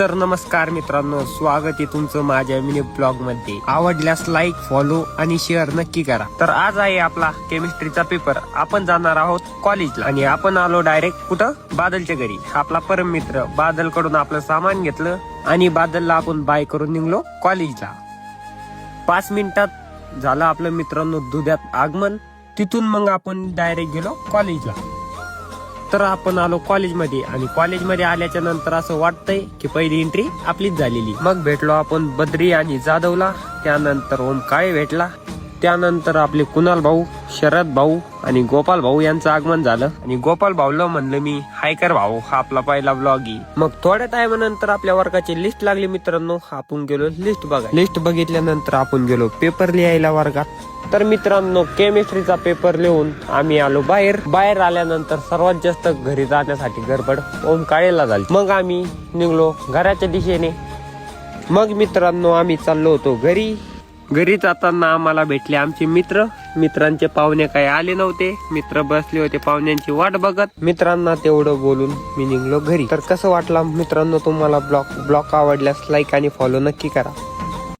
तर नमस्कार मित्रांनो, स्वागत आहे तुमचं माझ्या मिनी ब्लॉग मध्ये. आवडल्यास लाईक, फॉलो आणि शेअर नक्की करा. तर आज आहे आपला केमिस्ट्रीचा पेपर. आपण जाणार आहोत कॉलेजला आणि आपण आलो डायरेक्ट कुठं, बादलच्या घरी. आपला परम मित्र बादल कडून आपलं सामान घेतलं आणि बादलला आपण बाय करून निघलो कॉलेजला. 5 मिनिटात झालं आपलं मित्रांनो दुध्यात आगमन. तिथून मग आपण डायरेक्ट गेलो कॉलेजला. तर आपण आलो कॉलेजमध्ये आणि कॉलेजमध्ये आल्याच्या नंतर असं वाटतंय की पहिली एंट्री आपलीच झालेली. मग भेटलो आपण बद्री आणि जाधवला, त्यानंतर ओम काळे भेटला, त्यानंतर आपले कुणाल भाऊ, शरद भाऊ आणि गोपाल भाऊ यांचं आगमन झालं. आणि गोपाल भाऊला म्हणलं मी हाय कर भाऊ, हा आपला पहिला ब्लॉग आहे. मग थोड्या टायमानंतर आपल्या वर्गाची लिस्ट लागली मित्रांनो. आपण गेलो लिस्ट बघा. लिस्ट बघितल्यानंतर आपण गेलो पेपर लिहायला वर्गात. तर मित्रांनो केमिस्ट्रीचा पेपर लिहून आम्ही आलो बाहेर आल्यानंतर सर्वात जास्त घरी जाण्यासाठी गडबड ओम काळेला झाली. मग आम्ही निघलो घराच्या दिशेने. मग मित्रांनो आम्ही चाललो होतो घरी जाताना आम्हाला भेटले आमचे मित्रांचे पाहुणे काही आले नव्हते. मित्र बसले होते पाहुण्यांची वाट बघत. मित्रांना तेवढं बोलून मी निघलो घरी. तर कसं वाटलं मित्रांनो तुम्हाला ब्लॉग आवडल्यास लाईक आणि फॉलो नक्की करा.